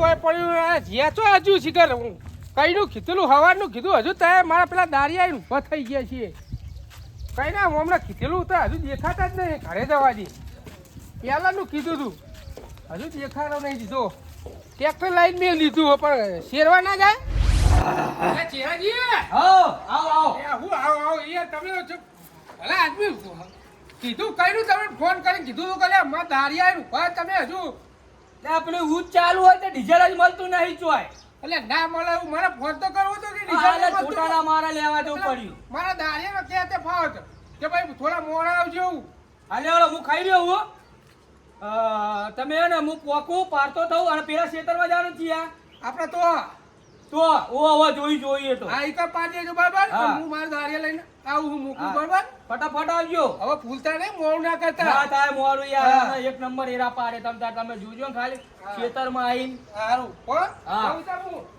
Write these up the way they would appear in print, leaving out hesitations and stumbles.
હોય પડ્યું જ્યાં તો હજુ શિખર કઈનું કીધેલું હવારનું કીધું હજુ તે મારા પેલા દારિયા ઊભા થઈ ગયા છીએ કઈ ના હમણાં કીધેલું તો હજુ દેખાતા જ નહીં ઘરે જવા દે પહેલાનું કીધું તું હજુ દેખાડો નહીં દીધો ટ્રેક્ટર લાઈન મેં લીધું પણ શેરવા ના જાય ચેરાજી તમે ભલે આદમી કીધું કઈનું તમે ફોન કરીને કીધું કે મારા દારિયા ઊભા તમે હજુ પેલું ઉચ ચાલુ હોય તો ડીઝલ જ મળતું નહીં ચોય એટલે ના મળે એવું મારે ફોન તો કરવો તો કે ડીઝલ છોટાના મારા લેવા જવું પડ્યું મારા દારિયાનો કે તે ફાવત કે ભાઈ થોડા મોડા આવજો હાલે ઓલો હું ખાઈ રહ્યો હું તમે ને હું પોકું પારતો થઉં અને પેલા ખેતરમાં જવાનું છીએ આપણે તો હવે જોઈએ તો હા ઈ પાડી દેજો બરાબર હું મારા દારિયા લઈને આવું હું મૂકું બરાબર ફટાફટ આવજો હવે ભૂલતા નહીં મોડું ના કરતા ના થાય મોડું યાર એક નંબર એરા પાડે તમે જોજો ને ખાલી ખેતરમાં આવીને સારું કોણ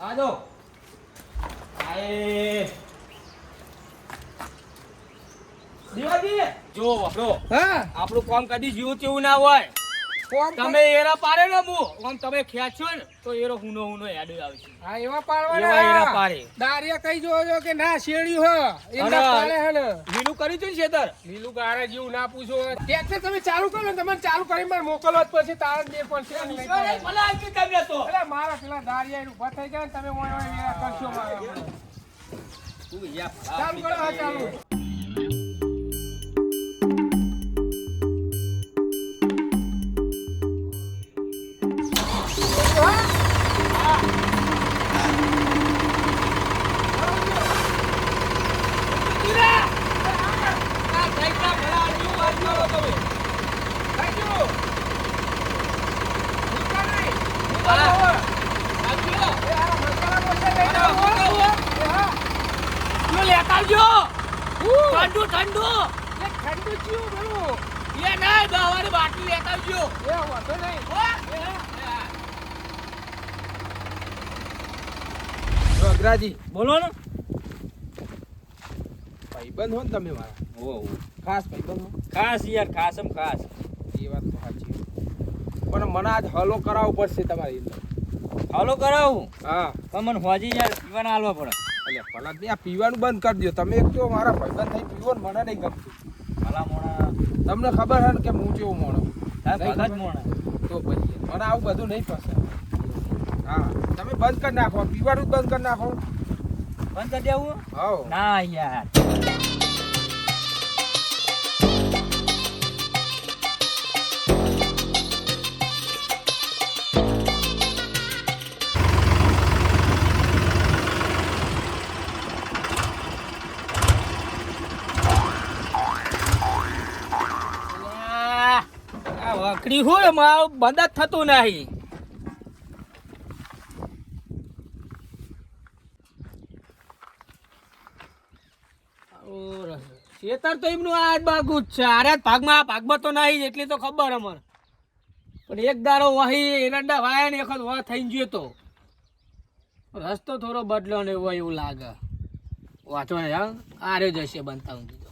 આજો આએ દેવાજી જો વાપરો હા આપણું કામ કદી જીવ તેવું ના હોય તમે એરા પાડે ને આમ તમે ખેંચો ને તો એરો હુનો યાદ આવે છે હા એવા પાડવાના એરા પાડે દારિયા કઈ જોજો કે ના શેડ્યું હ એના પાડે હે ને લીલું કરી છે ને ખેતર લીલું ગારા જેવું ના પૂછો ટ્રેક્ટર તમે ચાલુ કરો ને તમે ચાલુ કરી મારે મોકલવા જ પડશે તાર દે પડશે ભલા આજી તમે તો એટલે મારા પેલા દારિયા ઉભા થઈ ગયા તમે ઓય વેરા કરશો મારા તું યા ચાલુ કરો હા ચાલુ ઠંડુ ચીયું બોલો એ ના દવાની બાટલી લેતા આવજો એ વાંધો નહીં અગ્રાજી બોલો ને ભાઈબંધ હો ને તમે મારા ઓ ખાસ ભાઈબંધ હો ખાસ યાર ખાસમ ખાસ એ વાત તો સાચી પણ મને આજ હલો કરાવવો પડશે તમારી હાલો કરાવું હા પણ મને હોજી યાર પીવાના હાલવા પડે એટલે ભલા આ પીવાનું બંધ કરી દો તમે એક તો મારા ભાઈબંધ થઈ પીવો ને મને નહીં ગમતું ભલા મોણા તમને ખબર છે ને કે હું કેવું મોણો ભલા જ મોણા તો પછી મને આવું બધું નહીં પસંદ હા તમે બંધ કરી નાખો પીવાનું જ બંધ કરી નાખો બંધ કરી દેવું હા ના યાર વકડી હોય મારું બંધ જ થતું નહીં ખેતર તો એમનું આ બાગુ જ છે આરે ભાગમાં તો નહીં એટલી તો ખબર અમારે પણ એક દારો વહી એરંડા વાયા ને વખત વાહ થઈ ગયો તો રસ્તો થોડો બદલો ને એવું લાગે વાંચો ને આરે જશે બનતા હું કીધું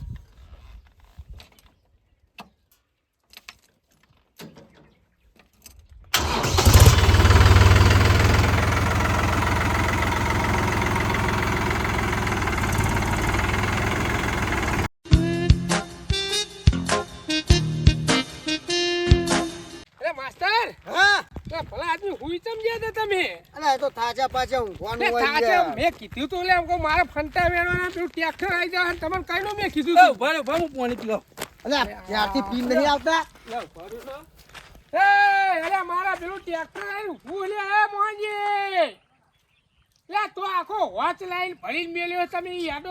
મેં કીધું તું લે મારા ફંટા વેણવાના પેલું ટ્રેક્ટર આવી જાય તમને કઈ નું મેં કીધું તું ભલે હું પાણી પીલો ત્યારથી પી નહીં આવતા અરે મારા પેલું ટ્રેક્ટર આવ્યું હું લે મોહનજી લે તો આખો વોચ લાઈન ભરીને મેલ્યો તમે યાદો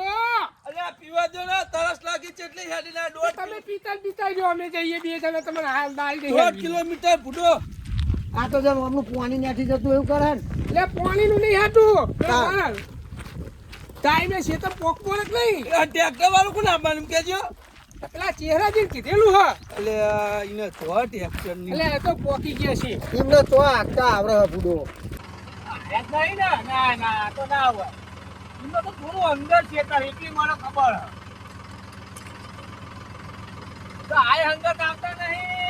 અલ્યા પીવા દો ને તરસ લાગી છે એટલે હેડી ના દોઢ તમે પીતા જો અમે જઈએ બે જણા તમને હાલ દાલ દે 1 કિલોમીટર ભૂડો આ તો જેમ અમનું પાણી નાખી જતું એવું કરે ને લે પાણી નું નહીં હતું ટાઈમે છે તો પોક પોક નહીં ટ્રેક્ટર વાળું કોણ આપવાનું કેજો પેલા ચહેરાજી કીધેલું હા એટલે એને તો ટ્રેક્ટર ની એટલે એ તો પોકી ગયા છે એમને તો આગતા આવડે બુડો નહીં ના તો ના આવે એમને તો થોડું અંદર છે તાર એટલી મને ખબર તો આ અંદર આવતા નહીં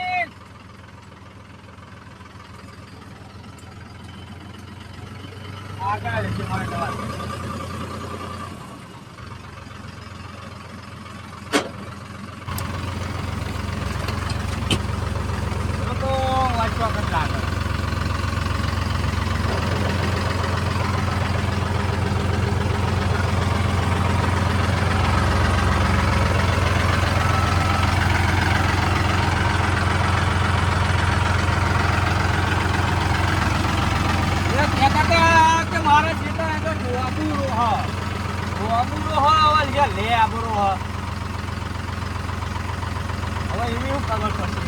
આગળ લેજો મારે દવા. તો વાંચવા કરતા આગળ. મારા ખેતર તો ગોબુરો હ હવે લે આબરો હ હવે એવી હું ખબર પડશે.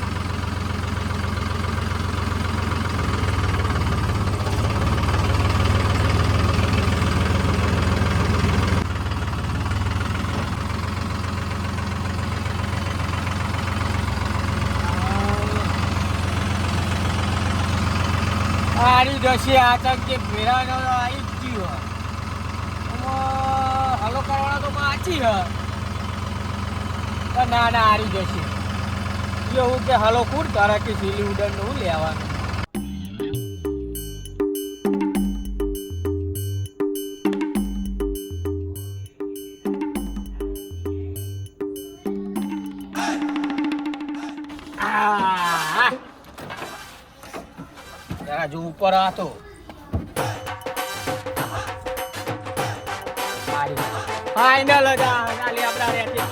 આરી દશી આતંક જે ફેરાનો આવી જ ગયો હલો કરવાનો તો માચી હ ના ના આરી દશી એવું કે હલો કુડ તારા કે સીલી ઉડન નું લેવાનું. જરા જો ઉપર હતો ફાઈનલ ચાલે આપડા રેતી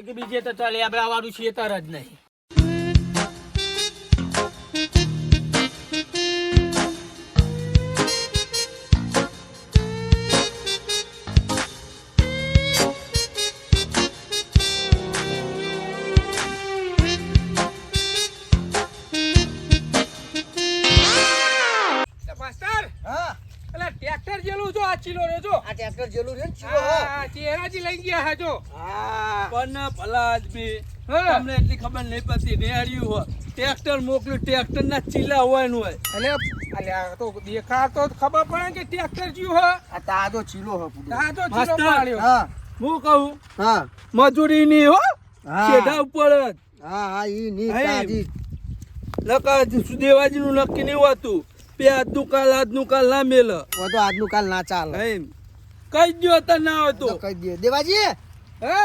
કે બીજે તો ચાલે આપડા વાળું ખેતર જ નહીં. ટ્રેક્ટર જેલું જો આ ચીલો રે જો આ ટ્રેક્ટર જેલું રે ને ચીલો હા ચેરાજી લઈ ગયા હા જો પણ ભલા આદમી તમને એટલી ખબર નહીં પડતી નેહર્યું હોય ટ્રેક્ટર મોકલ્યું ટ્રેક્ટર ના ચીલા હોય નું હોય અલે આ તો દેખાતો ખબર પડે કે ટ્રેક્ટર જ્યું હો આ તાજો ચીલો હ પૂરો તાજો ચીલો માસ્ટર. પાડ્યો હા હું કહું હા મજૂરી ની હો હા. સીધા ઉપર જ હા હા ઈ ની હે. તાજી નકા સુદેવાજી નું નક્કી નહીં હોતું બે આજનું કાલ ના મેલ ઓ તો આજનું કાલ ના ચાલે એમ કઈ ગયો તો ના હોય તો તો કહી દે દેવાજી હે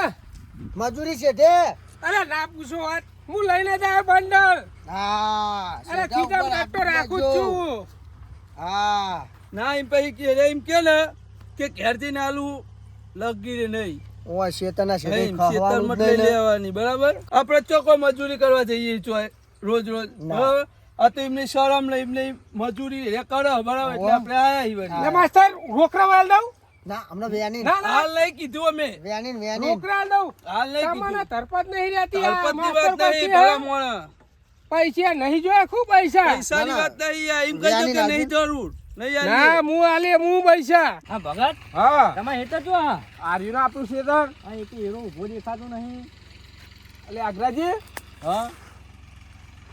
મજૂરી છે તે અરે ના પૂછો વાત હું લઈને જાય બંડલ હા અરે ખીચામ કાટતો રાખું જ છું હા ના એમ પછી એમ કે ને કે ઘેરથી નાલું લગી રે નહીં ઓ શેતના શેતે એમ ખેતરમાં જ લઈ લેવાની બરાબર આપણે ચોખ્ખો મજૂરી કરવા જઈએ ચોય રોજ ના. બરાબર આ તો એમની શરમ ને એમની મજૂરી રે કરો બરાબર એટલે આપણે આયા ઈ વળી. લે માસ્ટર રોકડા વાળ દઉં ના હમણાં વેની ના ના હાલ નહીં કીધું અમે વેની રોકડા દઉં હાલ નહીં તમને કીધું તરપત નહીં રહેતી આ હળપતની માસ્ટર વાત પાસે નહીં હે? ભલા મોણા પૈસા નહીં જોયા ખૂબ પૈસા પૈસાની ના, ના. વાત નહીં આ એમ કહેજો વ્યાની કે નહીં લાગે. જરૂર નહીં ના આલીએ. હું આલે હું પૈસા હા ભગત હા તમે હેતર જો હા આર્યું ના આપણું શેતર આ એક હીરો ઊભો દેખાતો નહીં. એટલે આગ્રાજી હા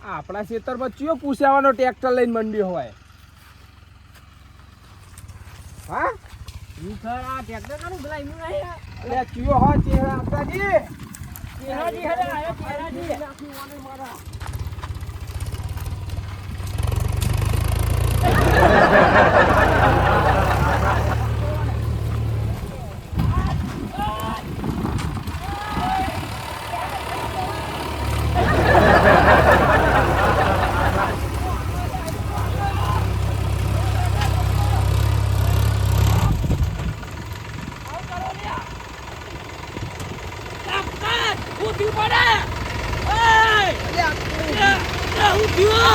આપણા ખેતરમાં ચિયો પૂછાવાનો ટ્રેક્ટર લઈને મંડ્યો હોય હા ઈ ખર આ ટ્રેક્ટર કાનું ભલા એમનું નહીં આ. એટલે ચિયો હોય ચેહરા આપણાજી ચેહરાજી હરે આયો ચેહરાજી.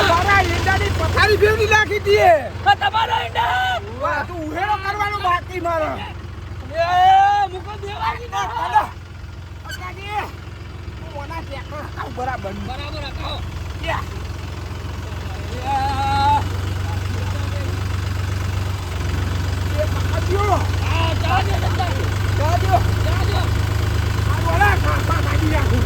તારા ઈંડાની પથારી ફેરવી નાખી દીએ તમારો ઈંડા વાહ તું ઉહેડો કરવાનો બાકી મારો મુકો દેવાજી ના આપણાજી હું ઓના ટ્રેક્ટર હકાવ બરાબર બરાબર હકાવો. એ પકડ્યો આ જવા દે જાજો આ વડા કાપા કાઢી નાખું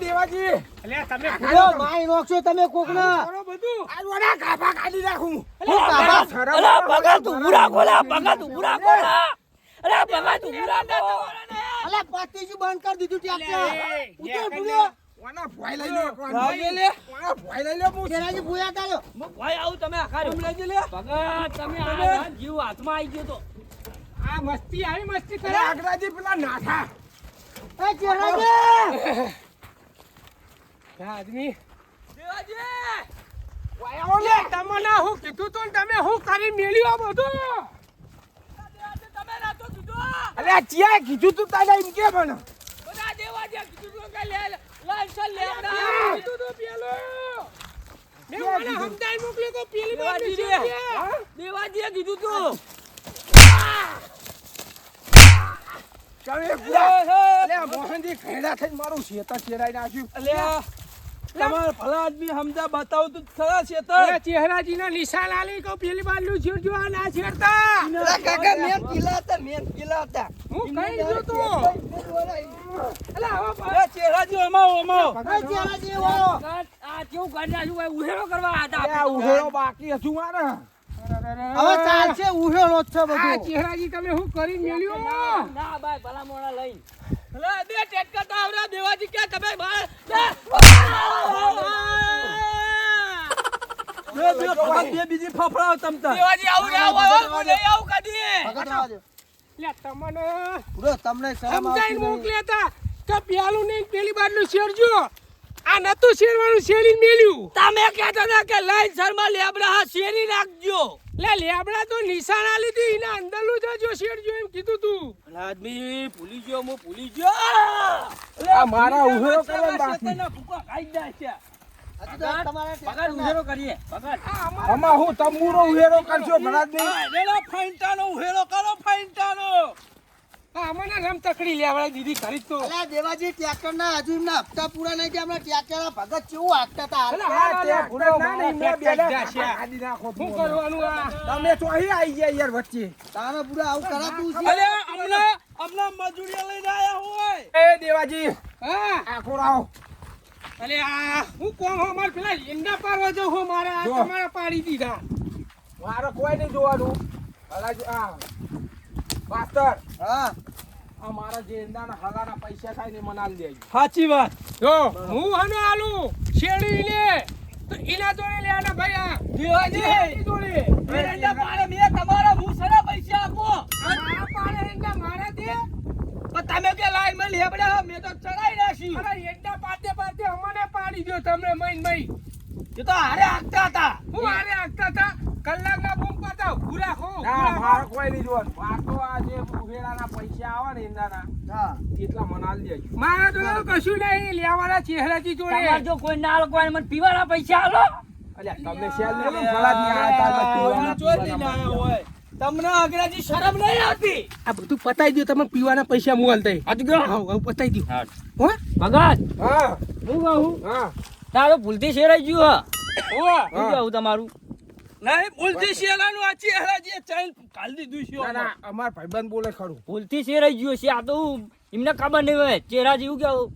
દેવાજી અલ્યા તમે અરે મારી નોખશો તમે કોકના. કરો બધું આ વડા ગાભા કાઢી નાખું હું કાબા અલા ભગત તું ઉરા ગોલા ભગત ઉરા ગોલા અરે ભગત ઉરા ગોલા અલા પાટીજી બંધ કરી દીધું ટ્રેક્ટર. ઉતર ભૂલ્યો. વાના ભોય લઈ લો ભાઈ લે. વાના ભોય લઈ લો હું તેનાજી ભૂયા તારો. ભાઈ આવું તમે આખારો ભગત તમે આ જીવ હાથમાં આવી ગયો તો આ મસ્તી આવી મસ્તી કરે આગરાજી પેલા નાથા એ ચેરાજી આદમી દેવાજી વાયો લે તમને હું કીધું તો ને તમે હું કરી મેલ્યું આ બધું દેવાજી તમે રાતો કીધું અલ્યા ચિયા કીધું તું તારે એમ કે મને બધા દેવાજી કીધું તું કે લે લાઈસન લેવડા કીધું તું પેલો મેં મને સમજાઈ મોકલ્યો તો પેલી બાર દેવાજીએ કીધું તું તમે અલ્યા મોહનજી ખૈડા થઈને મારું શેતા ચેરાઈ નાખ્યું અલ્યા તમાર ભલા આદમી સમજા બતાવ તું ખરા છે તો અલ્યા ચહેરાજીના નિશાન આલી કહું પેલી બારનું છેડજો આ ના છેડતા કાકા મેં કિલાતા હું કઈ ગયો તો અલ્યા હવે એ ચહેરાજી અમાવ એ ચેરાજી વાળો. આ કેવું કરી નાખ્યું ભાઈ ઉહેરો કરવા હતા અલ્યા ઉઘેડો બાકી હતું મારે હવે ચાલશે ઉહેળો જ છે આ બધું. ચહેરાજી તમે હું કરી મેલ્યો ના ભાઈ ભલા મોણા લઈ લે બે ટેટકા તો આવરા દેવાજી કે તમે ભાઈ બે બીજી ફફડાવ તમતા દેવાજી આવું નહીં આવું કદી ભગત રાવા દે. લે તમને ઉડો, તમને શરમ સમજાઈને આવતી નહીં. મોકલ્યા હતા કે પેલું નહીં પેલી બારનું શેરજો આ નતું શેરવાનું શેરીને મેલ્યું તમે કહેતા હતા કે લાઈન શર્મા લેબડા હા શેરી રાખજો લે લેબડા તો નિશાન આલી હતી એના અંદરનું જજો શેરજો એમ કીધું તું આદમી ભૂલી ગયો હું ભૂલી ગયો આ મારા ઉહેરો કરવાનો બાકી. ભૂકા ખાઈ જાય છે હજુ તો તમારે ભગત ટ્રેક્ટર ઉહેરો કરીએ ભગત આ અમારા હું તંબુરો ઉહેરો કરશો ભરાજ નહીં રેલો ફાઈન્ટાનો ઉહેરો કરો ફાઈન્ટાનો આ અમને રમ તકડી લેવડા દીધી કરી તો અલ્યા દેવાજી ટ્રેક્ટરના હજુ એમના હપ્તા પૂરા નહીં થયા. હમણાં ટ્રેક્ટરના ભગત કેવું હાંકતા હતા. અલા, હા, તે ભૂરા ના નહીં, મેં બેલા કાઢી નાખો શું કરવાનું આ તમે તો અહીં આવી ગયા યાર વચ્ચે તારા પૂરા આવું કરાતું છે. અલે હમણાં મજૂરી લઈને આયા હોય એ દેવાજી હા આખો રાવ અલે આ હું કોણ હો માર પેલા ઈંડા પારવા જો હો મારા આ તમારા પાડી દીધા મારો કોઈ નહીં જોવાનું હલાજ આ માસ્ટર હા આ મારા જે ઈંડાના હલાના પૈસા થાય ને મને આલી દેજો સાચી વાત જો હું હને આલું શેરડી લે તો ઈના જોડે લેવાના ભાઈ આ દેવાજી જોડે એરંડા પાડે મેં તમારા મુસરા પૈસા આપો મારા પાડે ઈંડા મારા દે પણ તમે કે લાઈન માં લેબડા મેં તો ચડાઈ નાખી અરે ઈંડા પાડે પાડે અમને પાડી દો તમને મઈ એ તો હારે આગતા હતા હું આરે આગતા હતા કલાકના બૂમ પાતા પૂરા હો ના મારો કોઈ નહીં જોવાનું આ તો આ જે ઉઘેડાના પૈસા આવે ને ઈંડાના હા એટલા મને આલી દેજો મારા તો કશું નહીં લેવાના ચહેરાજી જોડે તમાર જો કોઈ ના આલો કોઈ મને પીવાના પૈસા આલો અલ્યા તમને શેલ ને ભલા ની આ તાર હોય તમને અંગ્રેજી શરમ નહીં આવતી આ બધું પતાઈ દો તમે પીવાના પૈસા મુઆલ તઈ આ તો ગયો હા પતાઈ દો હો ભગત હા હું કહું હા તારો ભૂલથી શેરાઈ ગયું ઓ હું કહું તમારું નહીં ભૂલથી શેરાનું આ ચહેરાજી ચાઈલ કાલ દીધું ના ના અમાર ભાઈબંધ બોલે ખરું ભૂલથી શેરાઈ ગયું છે આ તો એમને ખબર નહીં હોય ચહેરા જેવું કેવું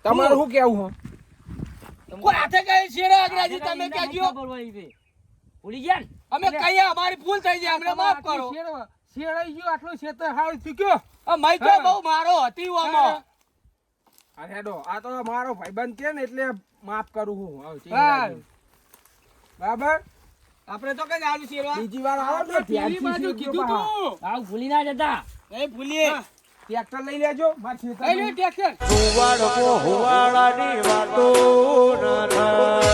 તમારું શું કેવું હો કોઈ હાથે કઈ શેરા અંગ્રેજી તમે કહેજો ભૂલી ગયા ને અમે કહીએ અમારી ભૂલ થઈ જાય અમને માફ કરો શેરાઈ ગયો આટલો શેતર હાલ ચૂક્યો આ મૈકો બહુ મારો હતી ઓમાં આ હેડો આ તો મારો ભાઈબંધ કે ને એટલે માફ કરું હું હા બરાબર આપણે તો કઈ આલુ શેરવા બીજી વાર આવો તો પેલી બાજુ કીધું તું આવ ભૂલી ના જતા નહીં ભૂલીએ ટ્રેક્ટર લઈ લેજો માર ખેતર કઈ લે ટેક્ટર હુવાડકો હુવાડાની વાતો ન થાય